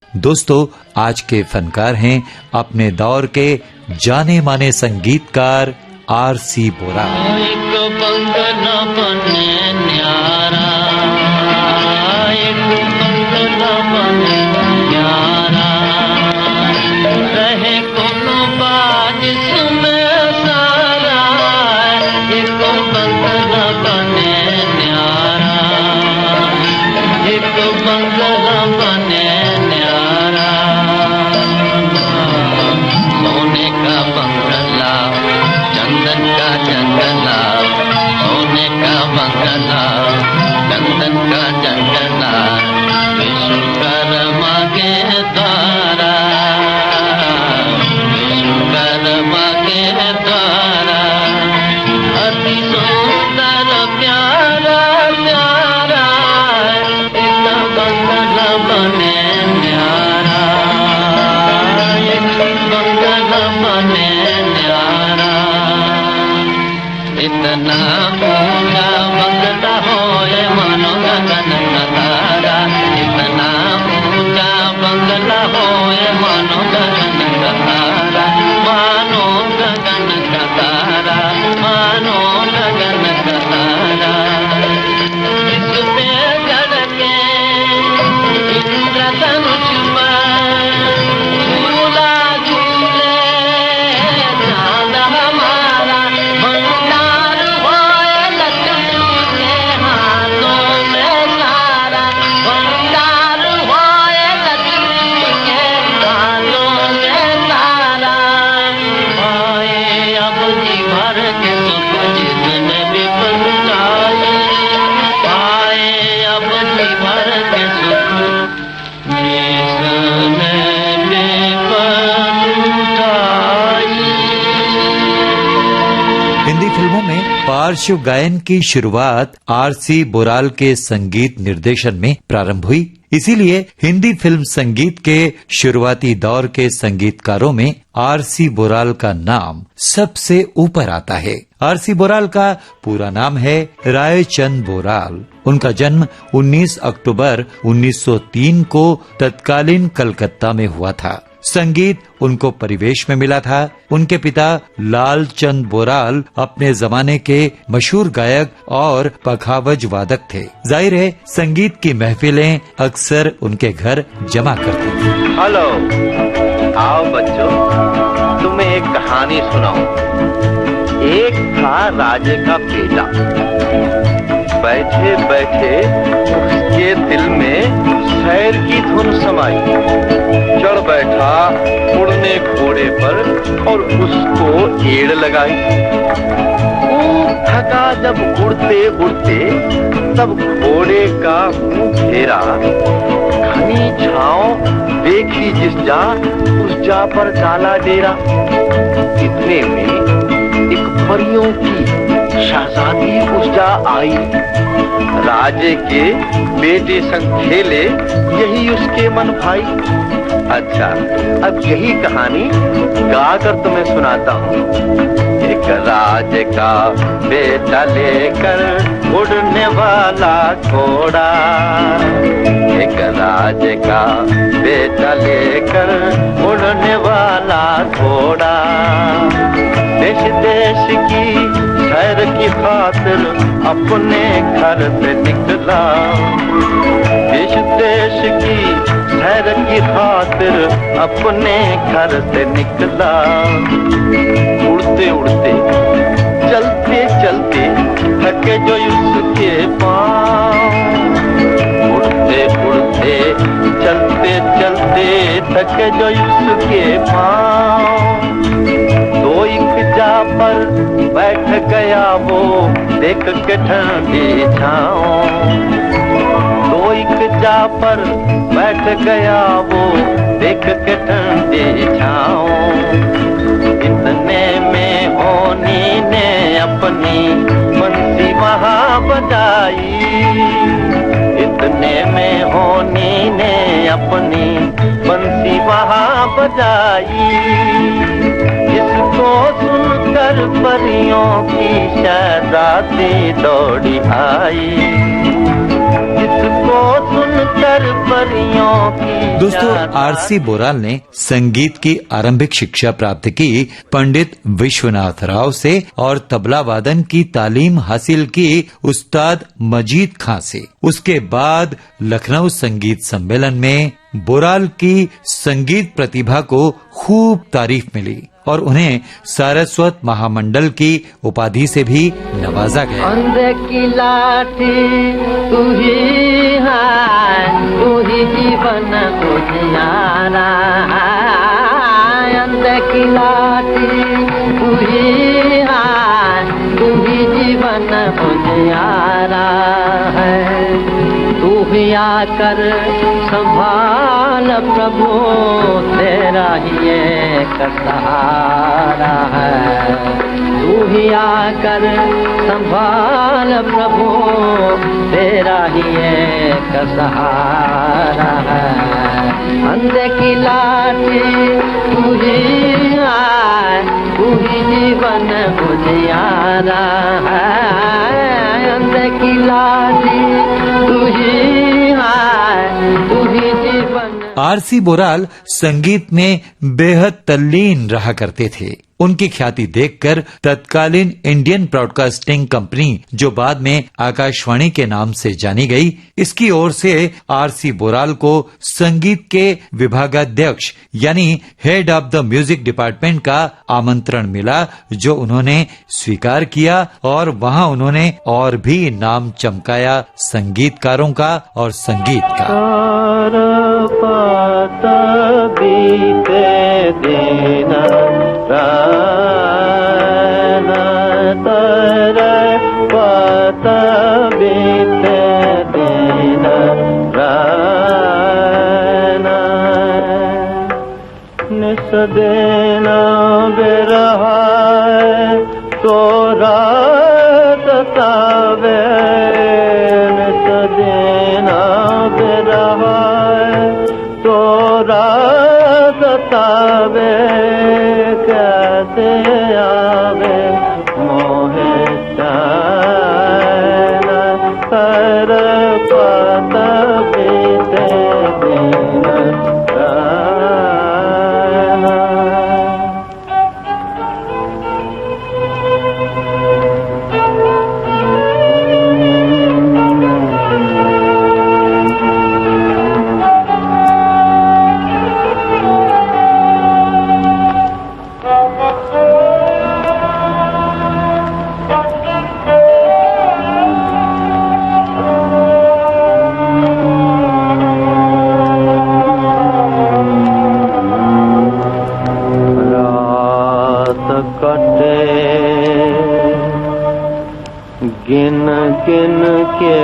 दोस्तों, आज के फनकार हैं अपने दौर के जाने माने संगीतकार आर.सी. बोराल। पार्श्व गायन की शुरुआत आर.सी. बोराल के संगीत निर्देशन में प्रारंभ हुई। इसीलिए हिंदी फिल्म संगीत के शुरुआती दौर के संगीतकारों में आर.सी. बोराल का नाम सबसे ऊपर आता है। आर.सी. बोराल का पूरा नाम है रायचंद बोराल। उनका जन्म 19 अक्टूबर 1903 को तत्कालीन कलकत्ता में हुआ था। संगीत उनको परिवेश में मिला था। उनके पिता लालचंद बोराल अपने जमाने के मशहूर गायक और पखावज वादक थे। जाहिर है संगीत की महफिलें अक्सर उनके घर जमा करती थी। हेलो, आओ बच्चों, तुम्हें एक कहानी सुनाऊं। एक था राजे का बेटा। बैठे बैठे उसके दिल में शहर की धुन समाई। चढ़ बैठा उड़ने घोड़े पर और उसको एड़ लगाई। थका जब उड़ते उड़ते तब घोड़े का मुंह फेरा। घनी छांव देखी जिस जा, उस जा पर डाला डेरा। इतने में एक परियों की शहजादी उस जा आई। राजे के बेटे संग खेले, यही उसके मन भाई। अच्छा, अब यही कहानी गाकर तुम्हें सुनाता हूँ। एक राजे का बेटा लेकर उड़ने वाला घोड़ा। एक राजे का बेटा लेकर उड़ने वाला घोड़ा। देश देश की खैर की खातिर अपने घर से निकला। देश देश की खैर की खातिर अपने घर से निकला। उड़ते उड़ते चलते चलते थके जो उसके पाँव। उड़ते उड़ते चलते चलते थके जो उसके पाँव। दो एक जा पर बैठ गया वो, देख के ठंडी छाँव। दो एक जा पर बैठ गया वो, देख के ठंडी छाँव। इतने में होनी ने अपनी बंसी वहाँ बजाई। इतने में होनी ने अपनी बंसी वहाँ बजाई। इसको सुनकर परियों की शहजादी दौड़ी आई। इसको सुन परियों की दोस्तों, आरसी बोराल ने संगीत की आरंभिक शिक्षा प्राप्त की पंडित विश्वनाथ राव से और तबला वादन की तालीम हासिल की उस्ताद मजीद खां से। उसके बाद लखनऊ संगीत सम्मेलन में बोराल की संगीत प्रतिभा को खूब तारीफ मिली और उन्हें सारस्वत महामंडल की उपाधि से भी नवाजा गया। अंधे की लाठी तू ही जीवन उजियारा, अंधे की लाठी तू ही जीवन उजियारा है। तू ही आकर संभाल प्रभु, तेरा ही एक सहारा है। तू ही आकर संभाल प्रभु, तेरा ही एक सहारा है। अंधे की लाठी तू ही जीवन उजियारा है। अंधे की लाठी तू ही जीवन। आरसी बोराल संगीत में बेहद तल्लीन रहा करते थे। उनकी ख्याति देखकर तत्कालीन इंडियन ब्रॉडकास्टिंग कंपनी, जो बाद में आकाशवाणी के नाम से जानी गई, इसकी ओर से आरसी बोराल को संगीत के विभागाध्यक्ष यानी head of the music department का आमंत्रण मिला, जो उन्होंने स्वीकार किया और वहां उन्होंने और भी नाम चमकाया संगीतकारों का और संगीत का। बीते दिन पत बीते दिन निस दिन बिरहा तोरा सतावे, निस दिन बिरहा तोरा सतावे, कैसे आवे मोहे चैन कर पत बीते दिन गिन गिन के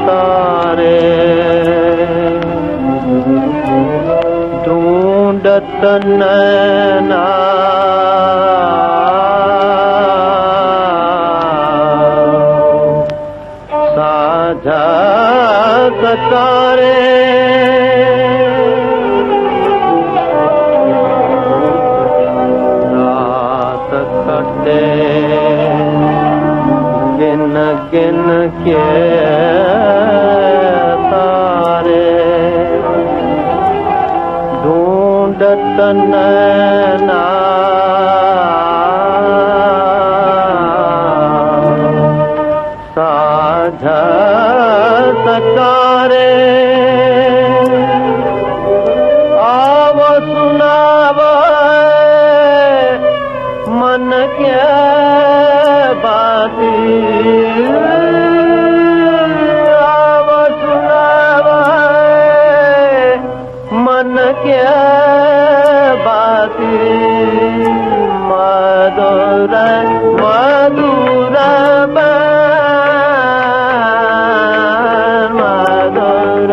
तारे ढूंढत नैना, साझा सतारे रात कटे गिन के तारे ढूंढत नैना, साझा सतारे आव सुनाव मन के बाती, आव सुनाव मन के बाती, मधुर मधुर मधुर मधुर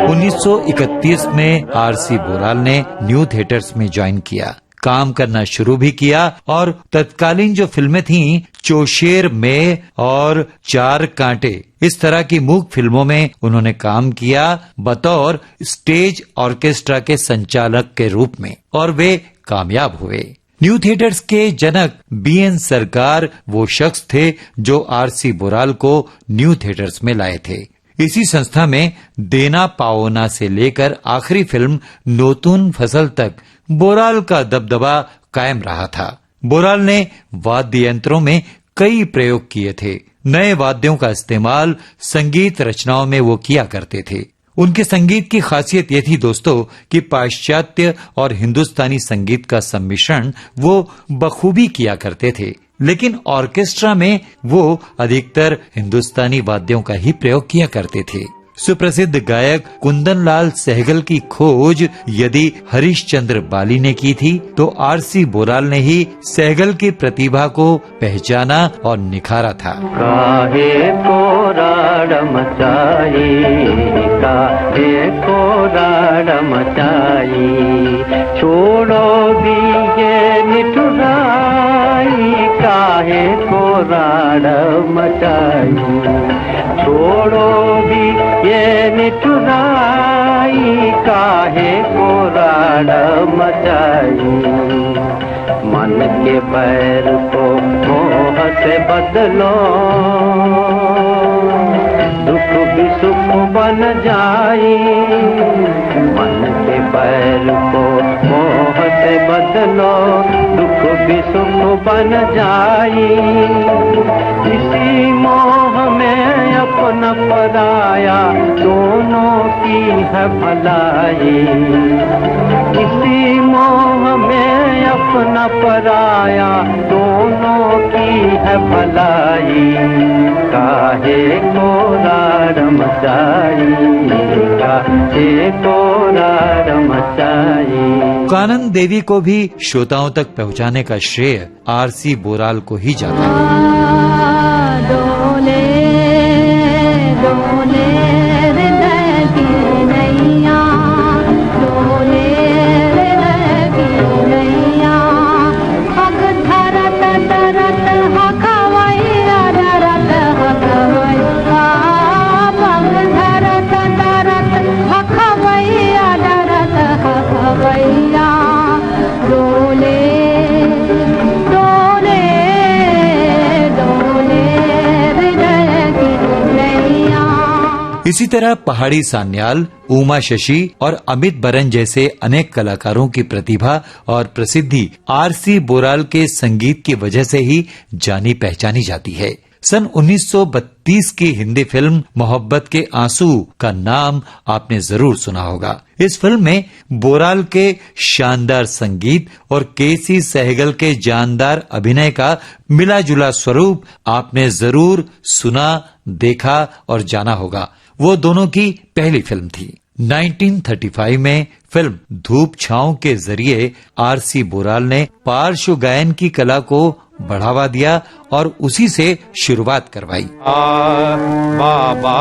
1931 में आरसी बोराल ने न्यू थिएटर्स में ज्वाइन किया, काम करना शुरू भी किया और तत्कालीन जो फिल्में थीं, चोशेर में और चार कांटे, इस तरह की मूक फिल्मों में उन्होंने काम किया बतौर स्टेज ऑर्केस्ट्रा के संचालक के रूप में, और वे कामयाब हुए। न्यू थिएटर्स के जनक बीएन सरकार वो शख्स थे जो आरसी बोराल को न्यू थिएटर्स में लाए थे। इसी संस्था में देना पाओना से लेकर आखिरी फिल्म नोतून फसल तक बोराल का दबदबा कायम रहा था। बोराल ने वाद्य यंत्रों में कई प्रयोग किए थे। नए वाद्यों का इस्तेमाल संगीत रचनाओं में वो किया करते थे। उनके संगीत की खासियत ये थी दोस्तों कि पाश्चात्य और हिंदुस्तानी संगीत का सम्मिश्रण वो बखूबी किया करते थे, लेकिन ऑर्केस्ट्रा में वो अधिकतर हिंदुस्तानी वाद्यों का ही प्रयोग किया करते थे। सुप्रसिद्ध गायक कुंदन लाल सहगल की खोज यदि हरिश्चंद्र बाली ने की थी, तो आरसी बोराल ने ही सहगल की प्रतिभा को पहचाना और निखारा था। काहे को राड़ मचाई, काहे को राड़ मचाई, छोड़ो भी ये निठुराई, काहे को राड़ मचाई, छोड़ो भी ये निठुराई, काहे को राड़ मचाई, मन के बैर को मोह से बदलो, दुख भी सुख बन जाई, मन के बैर को मोह से बदलो, दुख भी सुख बन जाई, इसी मोह में अपना पराया दोनों की है भलाई, इसी मोह में अपना पराया दोनों की है भलाई, काहे को राड़ मचाई, काहे को राड़ मचाई। कानन देवी को भी श्रोताओं तक पहुंचाने का श्रेय आरसी बोराल को ही जाता है। डोले डोले हृदय की नैया, डोले हृदय की नैया, हक धरत धरत हकवैया, धरत हकवैया, पग धरत धरत हकवैया, धरत हकवैया, डोले डोले डोले हृदय की नैया। इसी तरह पहाड़ी सान्याल, उमा शशि और अमित बरन जैसे अनेक कलाकारों की प्रतिभा और प्रसिद्धि आरसी बोराल के संगीत की वजह से ही जानी पहचानी जाती है। सन 1932 की हिंदी फिल्म मोहब्बत के आंसू का नाम आपने जरूर सुना होगा। इस फिल्म में बोराल के शानदार संगीत और केसी सहगल के जानदार अभिनय का मिला जुला स्वरूप आपने जरूर सुना, देखा और जाना होगा। वो दोनों की पहली फिल्म थी। 1935 में फिल्म धूप छांव के जरिए आरसी बोराल ने पार्श्व गायन की कला को बढ़ावा दिया और उसी से शुरुआत करवाई। बाबा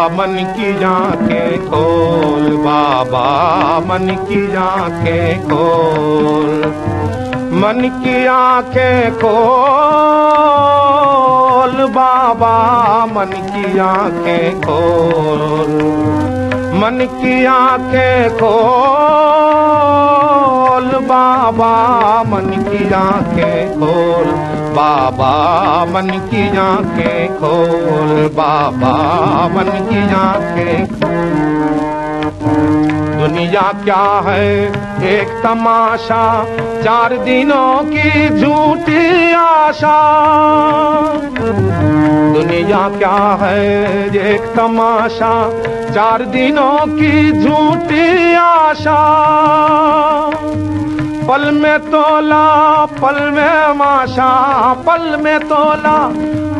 मन की आंखें खोल, बाबा मन की आंखें खोल, मन की आंखें खोल, बाबा मन की आंखें खोल, मन की आंखें खोल, बाबा मन की आंखें खोल, बाबा मन की आंखें खोल, बाबा मन की आंखें। दुनिया क्या है एक तमाशा, 4 दिनों की झूठी आशा, दुनिया क्या है एक तमाशा, 4 दिनों की झूठी आशा, पल में तोला पल में माशा, पल में तोला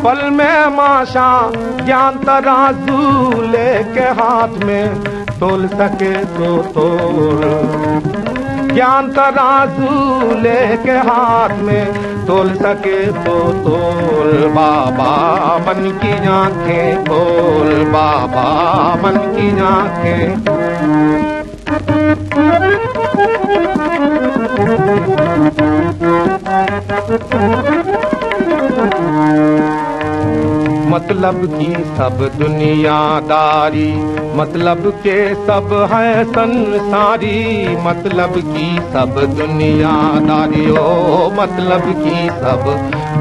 पल में माशा, ज्ञान तराजू लेके हाथ में तोल सके तो तोल, ज्ञान तराजू लेके हाथ में तोल सके तो तोल, बाबा मन की आंखें खोल, बाबा मन की आंखें। मतलब की सब दुनियादारी मतलब के सब है संसारी, मतलब की सब दुनियादारी, ओ मतलब की सब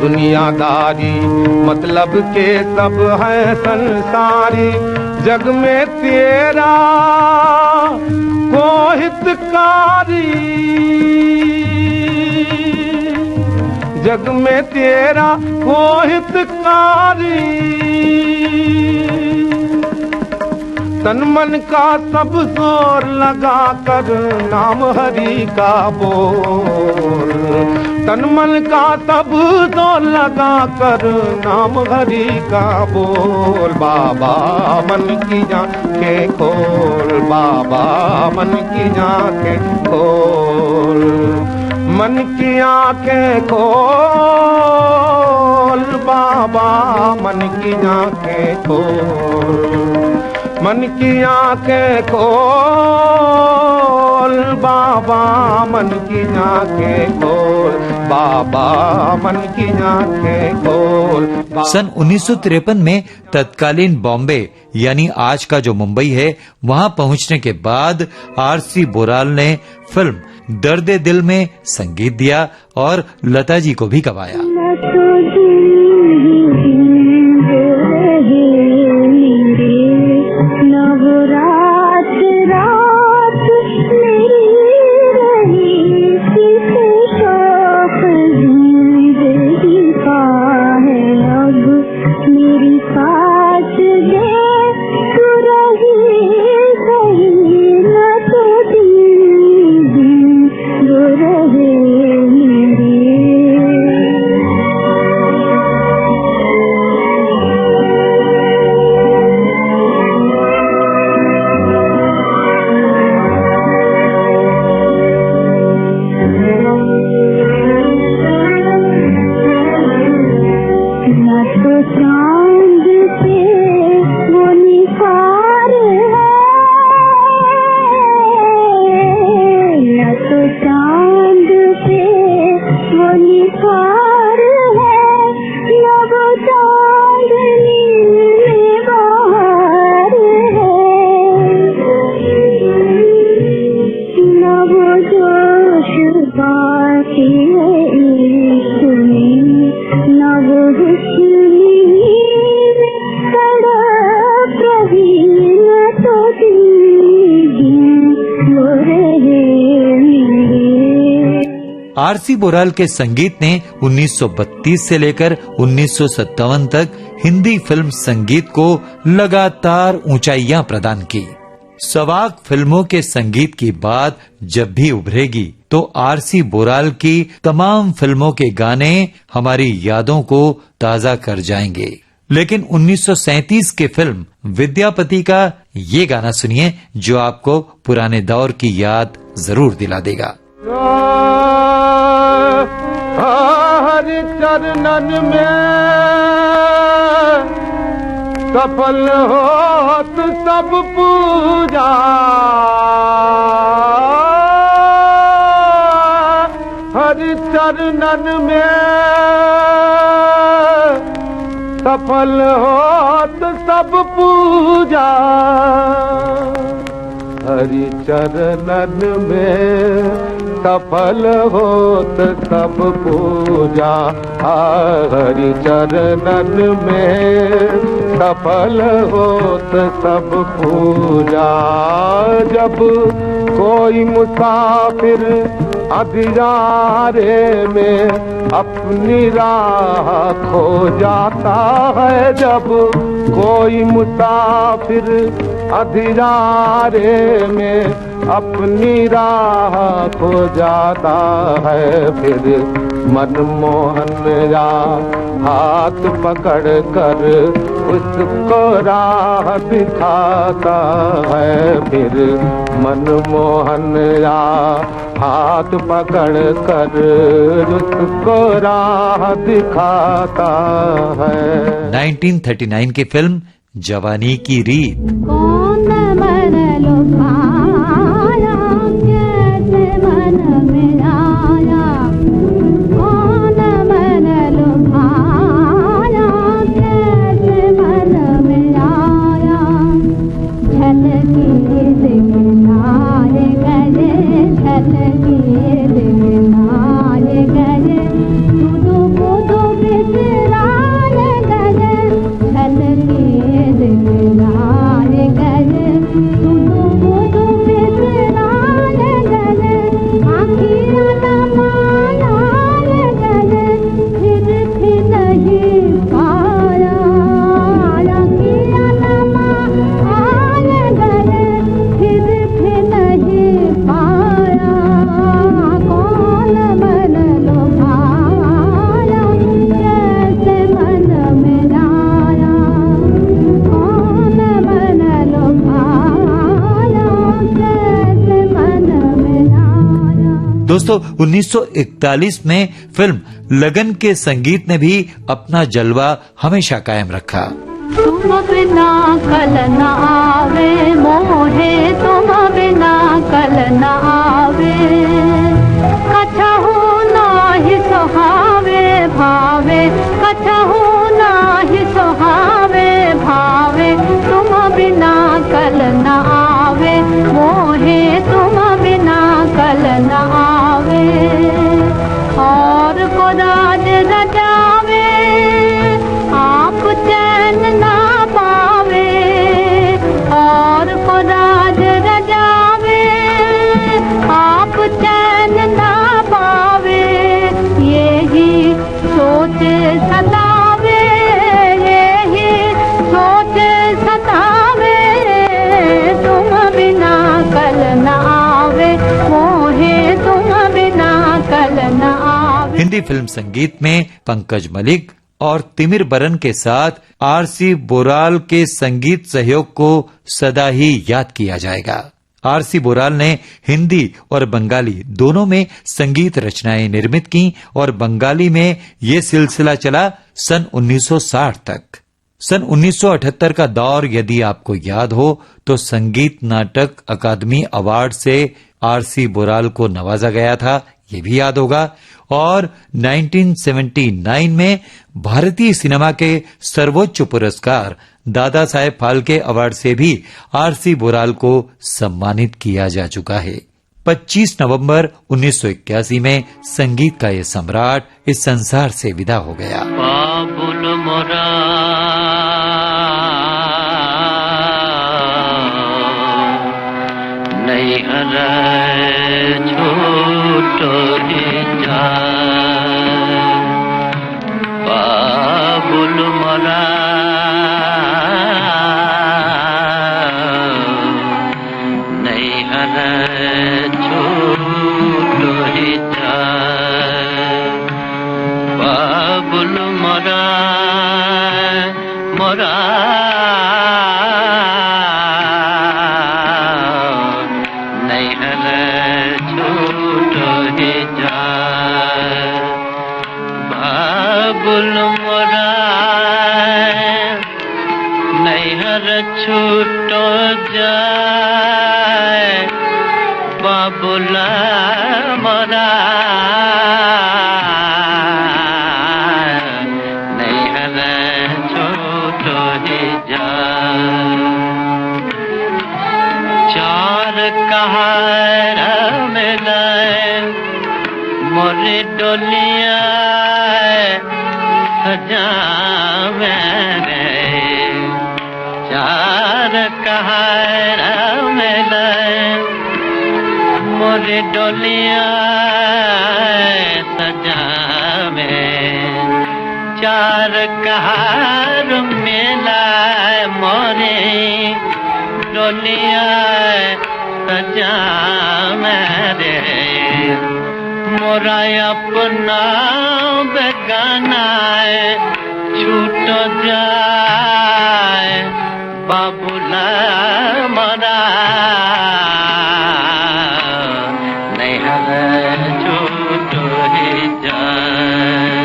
दुनियादारी, मतलब के सब है संसारी। जग में तेरा को हितकारी, जग में तेरा को हितकारी, तन मन का सब जोर लगा कर नाम हरि का बोल, तन मन का सब जोर लगा कर नाम हरि का बोल। बाबा मन की आंखें खोल, बाबा मन की आंखें खोल, मन की आंखें खोल, बाबा मन की आंखें खोल, मन की आंखें खोल, बाबा मन की आंखें खोल, बाबा मन की आंखें खोल। सन 1953 में तत्कालीन बॉम्बे यानी आज का जो मुंबई है, वहां पहुंचने के बाद आरसी बोराल ने फिल्म दर्द दिल में संगीत दिया और लता जी को भी गवाया। आरसी बोराल के संगीत ने 1932 से लेकर 1957 तक हिंदी फिल्म संगीत को लगातार ऊंचाइयां प्रदान की। सवाक फिल्मों के संगीत की बात जब भी उभरेगी तो आरसी बोराल की तमाम फिल्मों के गाने हमारी यादों को ताजा कर जाएंगे। लेकिन 1937 की फिल्म विद्यापति का ये गाना सुनिए जो आपको पुराने दौर की याद जरूर दिला देगा। हरि चरणन में सफल होत सब पूजा, हरि चरणन में सफल होत सब पूजा, हरि चरणन में सफल होत सब पूजा, हरि चरणन में सफल होत सब पूजा। जब कोई मुसाफिर अंधियारे में अपनी राह खो जाता है, जब कोई मुसाफिर अंधियारे में अपनी राह खो जाता है, फिर मनमोहन या हाथ पकड़ कर उसको राह दिखाता है, फिर मनमोहन या हाथ पकड़ कर उसको राह दिखाता है। 1939 की फिल्म जवानी की रीत। कौन मन लुभाया कैसे मन में आया, कौन मन लुभाया कैसे मन में आया, झल दोस्तों 1941 में फिल्म लगन के संगीत ने भी अपना जलवा हमेशा कायम रखा। तुम बिना कल न आवे मोहे, तुम बिना कल न आवे, कछहु नाही सोहावे भावे, कछहु नाही सोहावे भावे, तुम बिना कल न आवे मोहे, तुम बिना कल न आवे। और को राज रचावे आप चैन ना पावे, और को राज रचावे आप चैन ना पावे, यही सोच सतावे, यही सोच सतावे, तुम बिना कल न आवे मोहे, तुम बिना कल न आवे। हिंदी फिल्म संगीत में पंकज मलिक और तिमिर बरन के साथ आरसी बोराल के संगीत सहयोग को सदा ही याद किया जाएगा। आरसी बोराल ने हिंदी और बंगाली दोनों में संगीत रचनाएं निर्मित की और बंगाली में ये सिलसिला चला सन 1960 तक। सन 1978 का दौर यदि आपको याद हो तो संगीत नाटक अकादमी अवार्ड से आरसी बोराल को नवाजा गया था, ये भी याद होगा। और 1979 में भारतीय सिनेमा के सर्वोच्च पुरस्कार दादा साहेब फाल्के अवार्ड से भी आरसी बोराल को सम्मानित किया जा चुका है। 25 नवंबर 1981 में संगीत का ये सम्राट इस संसार से विदा हो गया। बाबुल मोरा नहीं छोटो बाबुल मोरा नहीं छोटो बाबुल मोरा मोरा छूटो जाए बाबुला मोरा नहीं छूटो ही जाए। चार कहार मिलाए मोरे डोलिया सजा मेरे, चार कहार मिलाए मोरे डोलिया सजा में, चार कहार मिलाए मोरे डोलिया सजा मेरे, मोरा अपना बेगाना छूट जाए बाबुला मोरा नहीं छूट ही जाए।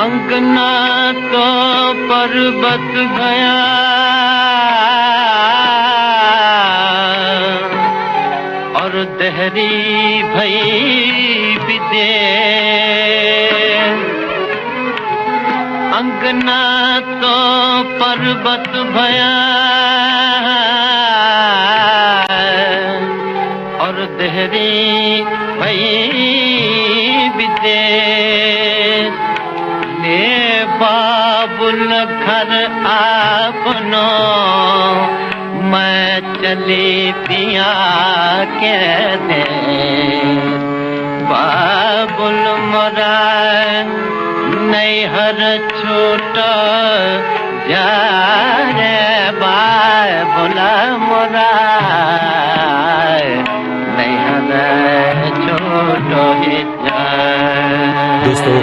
अंगना तो पर्वत गया और देहरी भई विदे, अंगना तो पर्वत भया और देहरी भई विदेश, ले बाबुल घर आपनो मैं चली पिया के दे, बाबुल मोरा नहीं हर छोटा जा रे बाबुला मोरा नहीं हर छोटो ही जा। दोस्तों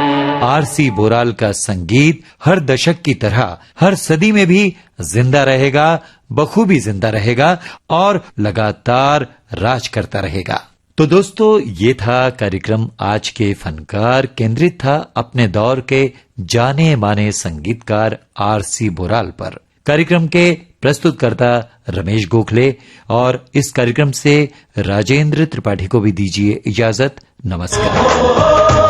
आरसी बोराल का संगीत हर दशक की तरह हर सदी में भी जिंदा रहेगा, बखूबी जिंदा रहेगा और लगातार राज करता रहेगा। तो दोस्तों ये था कार्यक्रम आज के फनकार, केंद्रित था अपने दौर के जाने माने संगीतकार आरसी बोराल पर। कार्यक्रम के प्रस्तुतकर्ता रमेश गोखले और इस कार्यक्रम से राजेंद्र त्रिपाठी को भी दीजिए इजाजत। नमस्कार।